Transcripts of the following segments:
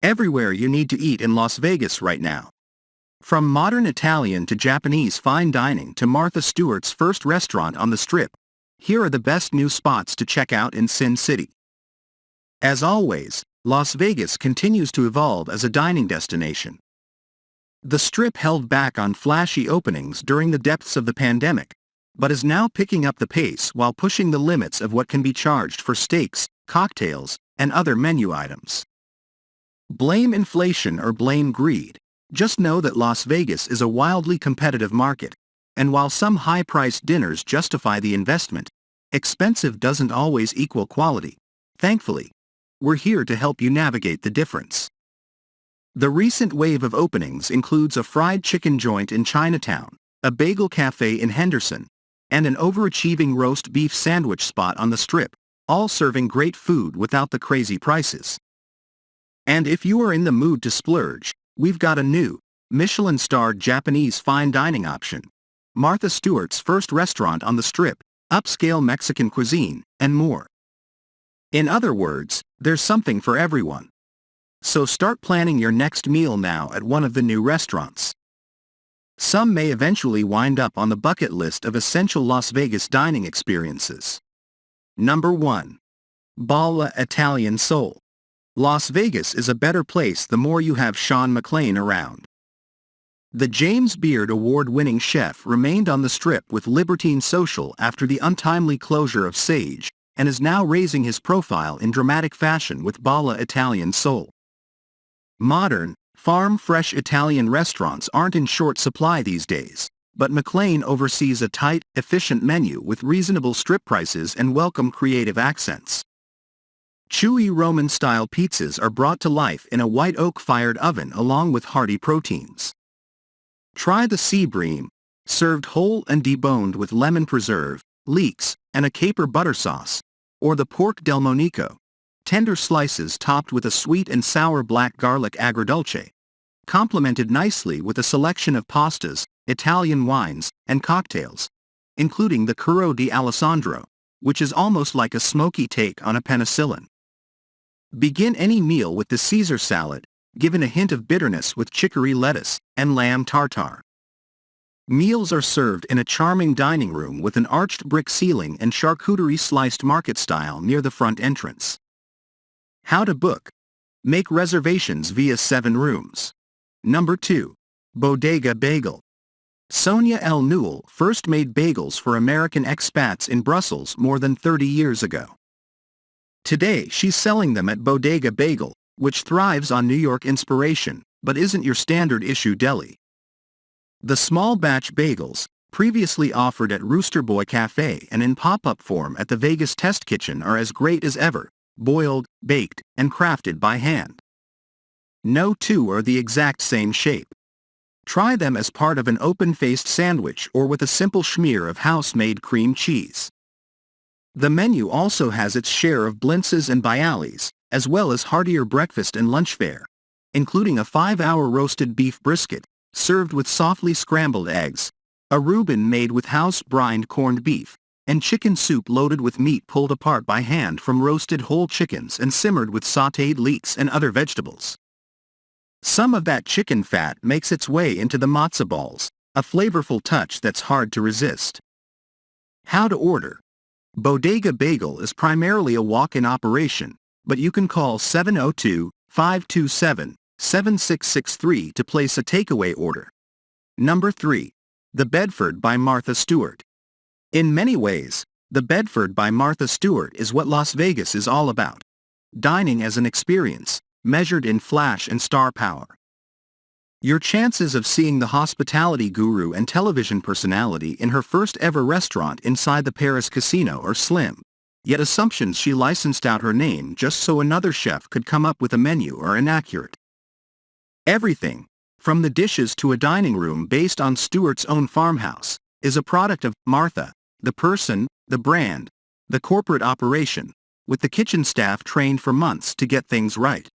Everywhere you need to eat in Las Vegas right now. From modern Italian to Japanese fine dining to Martha Stewart's first restaurant on the Strip, here are the best new spots to check out in Sin City. As always, Las Vegas continues to evolve as a dining destination. The Strip held back on flashy openings during the depths of the pandemic, but is now picking up the pace while pushing the limits of what can be charged for steaks, cocktails, and other menu items. Blame inflation or blame greed. Just know that Las Vegas is a wildly competitive market, and while some high-priced dinners justify the investment, expensive doesn't always equal quality. Thankfully, we're here to help you navigate the difference. The recent wave of openings includes a fried chicken joint in Chinatown, a bagel cafe in Henderson, and an overachieving roast beef sandwich spot on the Strip, all serving great food without the crazy prices. And if you are in the mood to splurge, we've got a new, Michelin-starred Japanese fine dining option. Martha Stewart's first restaurant on the Strip, upscale Mexican cuisine, and more. In other words, there's something for everyone. So start planning your next meal now at one of the new restaurants. Some may eventually wind up on the bucket list of essential Las Vegas dining experiences. Number 1. Bala Italian Soul. Las Vegas is a better place the more you have Sean McClain around. The James Beard Award-winning chef remained on the Strip with Libertine Social after the untimely closure of Sage, and is now raising his profile in dramatic fashion with Bala Italian Soul. Modern, farm-fresh Italian restaurants aren't in short supply these days, but McClain oversees a tight, efficient menu with reasonable Strip prices and welcome creative accents. Chewy Roman-style pizzas are brought to life in a white oak-fired oven along with hearty proteins. Try the sea bream, served whole and deboned with lemon preserve, leeks, and a caper butter sauce, or the pork del Monico, tender slices topped with a sweet and sour black garlic agrodolce, complemented nicely with a selection of pastas, Italian wines, and cocktails, including the Curo di Alessandro, which is almost like a smoky take on a penicillin. Begin any meal with the Caesar salad, given a hint of bitterness with chicory lettuce, and lamb tartare. Meals are served in a charming dining room with an arched brick ceiling and charcuterie sliced market style near the front entrance. How to book. Make reservations via 7 Rooms. Number 2. Bodega Bagel. Sonia L. Newell first made bagels for American expats in Brussels more than 30 years ago. Today she's selling them at Bodega Bagel, which thrives on New York inspiration, but isn't your standard issue deli. The small batch bagels, previously offered at Rooster Boy Cafe and in pop-up form at the Vegas Test Kitchen, are as great as ever, boiled, baked, and crafted by hand. No two are the exact same shape. Try them as part of an open-faced sandwich or with a simple schmear of house-made cream cheese. The menu also has its share of blintzes and bialys, as well as heartier breakfast and lunch fare, including a 5-hour roasted beef brisket, served with softly scrambled eggs, a Reuben made with house-brined corned beef, and chicken soup loaded with meat pulled apart by hand from roasted whole chickens and simmered with sautéed leeks and other vegetables. Some of that chicken fat makes its way into the matzo balls, a flavorful touch that's hard to resist. How to order. Bodega Bagel is primarily a walk-in operation, but you can call 702-527-7663 to place a takeaway order. Number 3. The Bedford by Martha Stewart. In many ways, the Bedford by Martha Stewart is what Las Vegas is all about. Dining as an experience, measured in flash and star power. Your chances of seeing the hospitality guru and television personality in her first ever restaurant inside the Paris casino are slim, yet assumptions she licensed out her name just so another chef could come up with a menu are inaccurate. Everything, from the dishes to a dining room based on Stewart's own farmhouse, is a product of Martha, the person, the brand, the corporate operation, with the kitchen staff trained for months to get things right.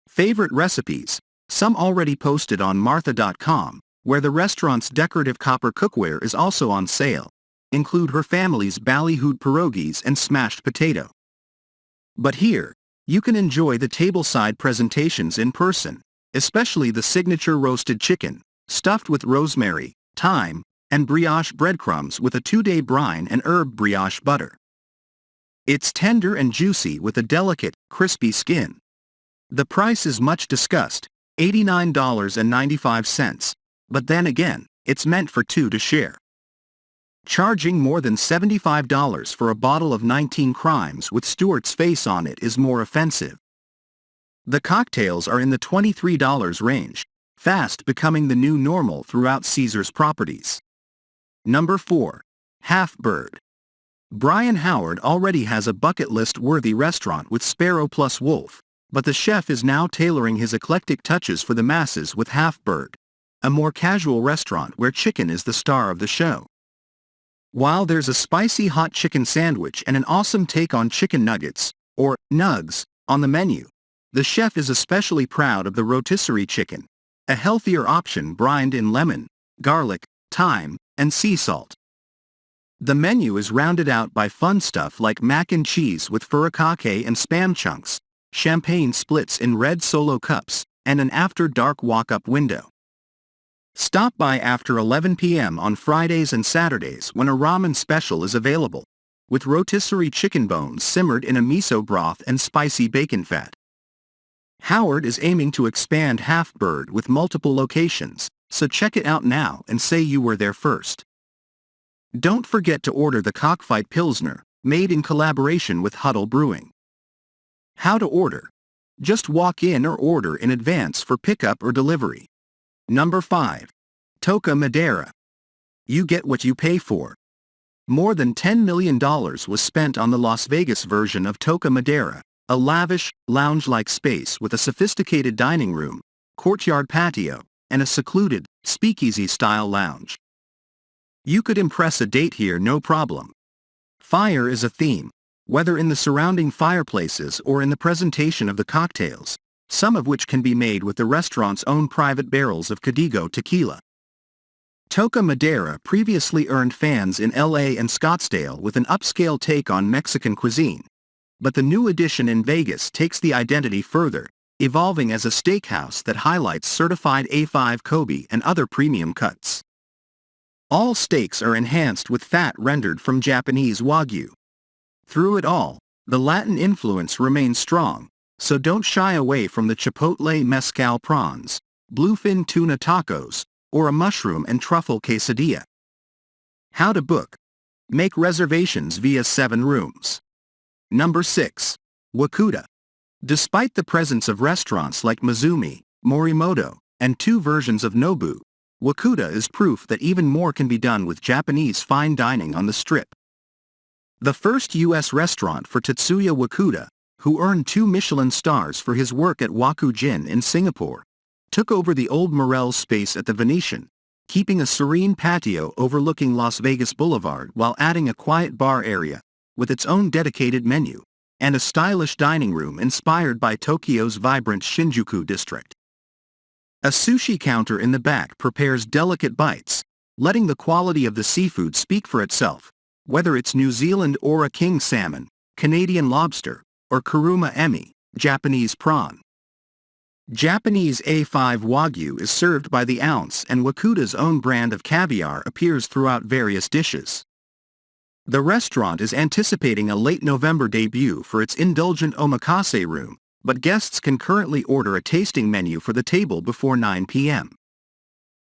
Favorite recipes, some already posted on martha.com, where the restaurant's decorative copper cookware is also on sale, include her family's ballyhooed pierogies and smashed potato. But here, You can enjoy the tableside presentations in person, especially the signature roasted chicken, stuffed with rosemary, thyme, and brioche breadcrumbs with a 2-day brine and herb brioche butter. It's tender and juicy with a delicate, crispy skin. The price is much discussed, $89.95, but then again, it's meant for two to share. Charging more than $75 for a bottle of 19 Crimes with Stewart's face on it is more offensive. The cocktails are in the $23 range, fast becoming the new normal throughout Caesars properties. Number 4. Half Bird. Brian Howard already has a bucket list-worthy restaurant with Sparrow plus Wolf, but the chef is now tailoring his eclectic touches for the masses with Half Bird, a more casual restaurant where chicken is the star of the show. While there's a spicy hot chicken sandwich and an awesome take on chicken nuggets, or nugs, on the menu, the chef is especially proud of the rotisserie chicken, a healthier option brined in lemon, garlic, thyme, and sea salt. The menu is rounded out by fun stuff like mac and cheese with furikake and spam chunks, champagne splits in red solo cups, and an after-dark walk-up window. Stop by after 11 p.m. on Fridays and Saturdays when a ramen special is available, with rotisserie chicken bones simmered in a miso broth and spicy bacon fat. Howard is aiming to expand Half Bird with multiple locations, so check it out now and say you were there first. Don't forget to order the Cockfight Pilsner, made in collaboration with Huddle Brewing. How to order? Just walk in or order in advance for pickup or delivery. Number 5. Toca Madera. You get what you pay for. More than $10 million was spent on the Las Vegas version of Toca Madera, a lavish, lounge-like space with a sophisticated dining room, courtyard patio, and a secluded, speakeasy-style lounge. You could impress a date here no problem. Fire is a theme, whether in the surrounding fireplaces or in the presentation of the cocktails, some of which can be made with the restaurant's own private barrels of Código tequila. Toca Madera previously earned fans in LA and Scottsdale with an upscale take on Mexican cuisine, but the new addition in Vegas takes the identity further, evolving as a steakhouse that highlights certified A5 Kobe and other premium cuts. All steaks are enhanced with fat rendered from Japanese Wagyu. Through it all, the Latin influence remains strong, so don't shy away from the chipotle mezcal prawns, bluefin tuna tacos, or a mushroom and truffle quesadilla. How to book? Make reservations via 7 Rooms. Number 6. Wakuta. Despite the presence of restaurants like Mizumi, Morimoto, and 2 versions of Nobu, Wakuta is proof that even more can be done with Japanese fine dining on the Strip. The first U.S. restaurant for Tetsuya Wakuta, who earned 2 Michelin stars for his work at Waku Jin in Singapore, took over the old Morel's space at the Venetian, keeping a serene patio overlooking Las Vegas Boulevard while adding a quiet bar area, with its own dedicated menu, and a stylish dining room inspired by Tokyo's vibrant Shinjuku district. A sushi counter in the back prepares delicate bites, letting the quality of the seafood speak for itself, whether it's New Zealand Ora King salmon, Canadian lobster, or Kuruma Emi, Japanese prawn. Japanese A5 Wagyu is served by the ounce and Wakuta's own brand of caviar appears throughout various dishes. The restaurant is anticipating a late November debut for its indulgent omakase room, but guests can currently order a tasting menu for the table before 9 p.m.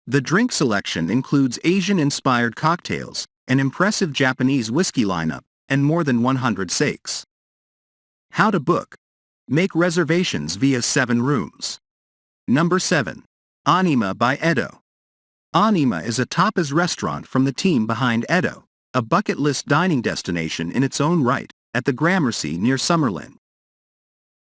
The drink selection includes Asian-inspired cocktails, an impressive Japanese whiskey lineup, and more than 100 sakes. How to book? Make reservations via 7 Rooms. Number 7. Anima by Edo. Anima is a tapas restaurant from the team behind Edo, a bucket list dining destination in its own right, at the Gramercy near Summerlin.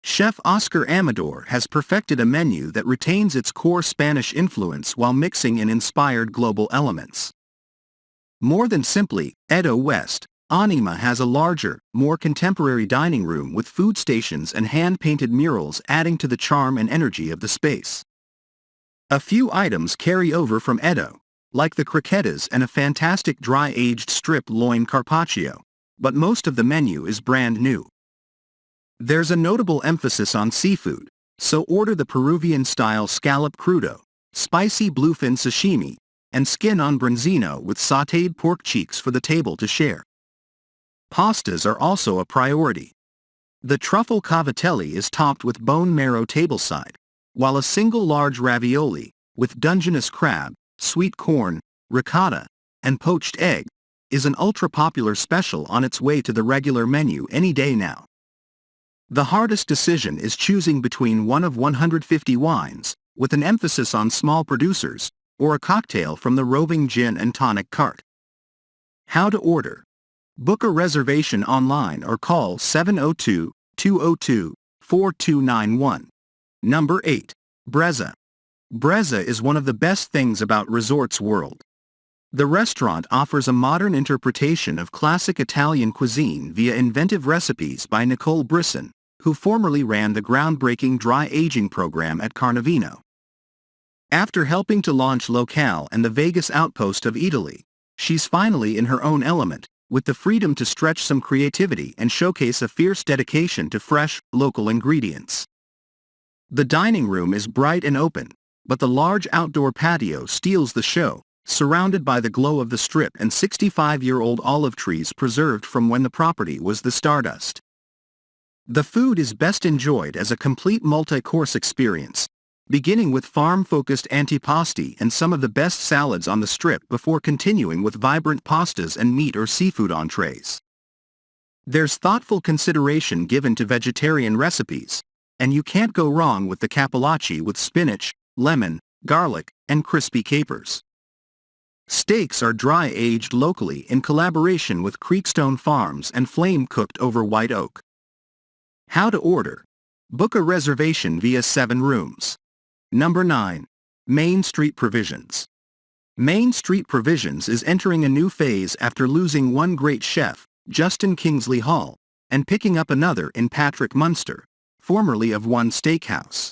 Chef Oscar Amador has perfected a menu that retains its core Spanish influence while mixing in inspired global elements. More than simply Edo West, Anima has a larger, more contemporary dining room with food stations and hand-painted murals adding to the charm and energy of the space. A few items carry over from Edo, like the croquetas and a fantastic dry-aged strip loin carpaccio, but most of the menu is brand new. There's a notable emphasis on seafood, so order the Peruvian-style scallop crudo, spicy bluefin sashimi, and skin-on branzino with sautéed pork cheeks for the table to share. Pastas are also a priority. The truffle cavatelli is topped with bone marrow tableside, while a single large ravioli, with Dungeness crab, sweet corn, ricotta, and poached egg, is an ultra-popular special on its way to the regular menu any day now. The hardest decision is choosing between one of 150 wines, with an emphasis on small producers, or a cocktail from the roving gin and tonic cart. How to order. Book a reservation online or call 702-202-4291. Number 8. Brezza. Brezza is one of the best things about Resorts World. The restaurant offers a modern interpretation of classic Italian cuisine via inventive recipes by Nicole Brisson, who formerly ran the groundbreaking dry aging program at Carnevino. After helping to launch Locale and the Vegas outpost of Italy, she's finally in her own element, with the freedom to stretch some creativity and showcase a fierce dedication to fresh, local ingredients. The dining room is bright and open, but the large outdoor patio steals the show, surrounded by the glow of the Strip and 65-year-old olive trees preserved from when the property was the Stardust. The food is best enjoyed as a complete multi-course experience, beginning with farm-focused antipasti and some of the best salads on the Strip before continuing with vibrant pastas and meat or seafood entrees. There's thoughtful consideration given to vegetarian recipes, and you can't go wrong with the cappellacci with spinach, lemon, garlic, and crispy capers. Steaks are dry-aged locally in collaboration with Creekstone Farms and flame-cooked over white oak. How to order. Book a reservation via 7 Rooms. Number 9. Main Street Provisions. Main Street Provisions is entering a new phase after losing one great chef, Justin Kingsley Hall, and picking up another in Patrick Munster, formerly of One Steakhouse.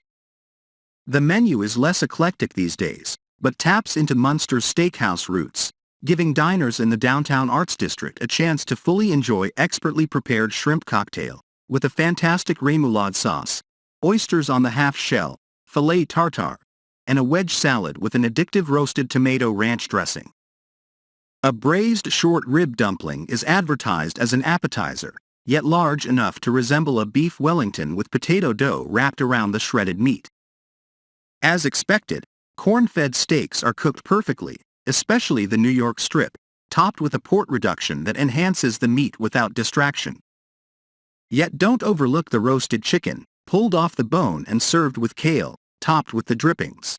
The menu is less eclectic these days, but taps into Munster's steakhouse roots, giving diners in the downtown Arts District a chance to fully enjoy expertly prepared shrimp cocktail, with a fantastic remoulade sauce, oysters on the half shell, filet tartare, and a wedge salad with an addictive roasted tomato ranch dressing. A braised short rib dumpling is advertised as an appetizer, yet large enough to resemble a beef Wellington with potato dough wrapped around the shredded meat. As expected, corn-fed steaks are cooked perfectly, especially the New York strip, topped with a port reduction that enhances the meat without distraction. Yet don't overlook the roasted chicken, pulled off the bone and served with kale, topped with the drippings.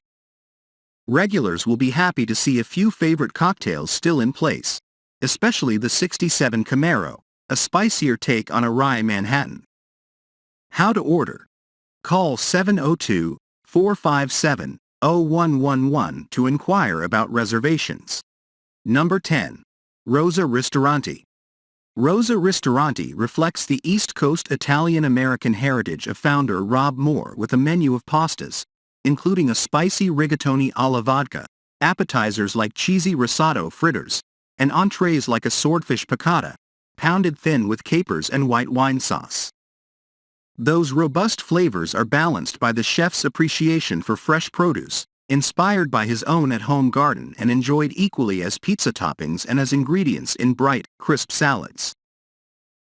Regulars will be happy to see a few favorite cocktails still in place, especially the 67 Camaro, a spicier take on a rye Manhattan. How to order. Call 702-457-0111 to inquire about reservations. Number 10. Rosa Ristorante. Rosa Ristorante reflects the East Coast Italian-American heritage of founder Rob Moore with a menu of pastas, including a spicy rigatoni alla vodka, appetizers like cheesy risotto fritters, and entrees like a swordfish piccata, pounded thin with capers and white wine sauce. Those robust flavors are balanced by the chef's appreciation for fresh produce, inspired by his own at-home garden and enjoyed equally as pizza toppings and as ingredients in bright, crisp salads.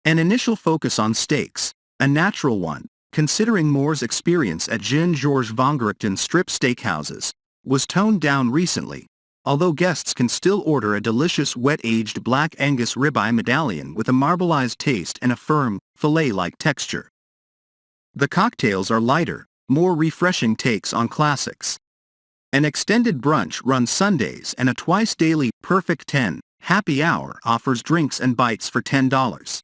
An initial focus on steaks, a natural one, considering Moore's experience at Jean-Georges Vongerichten strip steakhouses, was toned down recently, although guests can still order a delicious wet-aged Black Angus ribeye medallion with a marbleized taste and a firm, fillet-like texture. The cocktails are lighter, more refreshing takes on classics. An extended brunch runs Sundays and a twice-daily Perfect 10 happy hour offers drinks and bites for $10.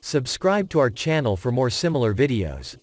Subscribe to our channel for more similar videos.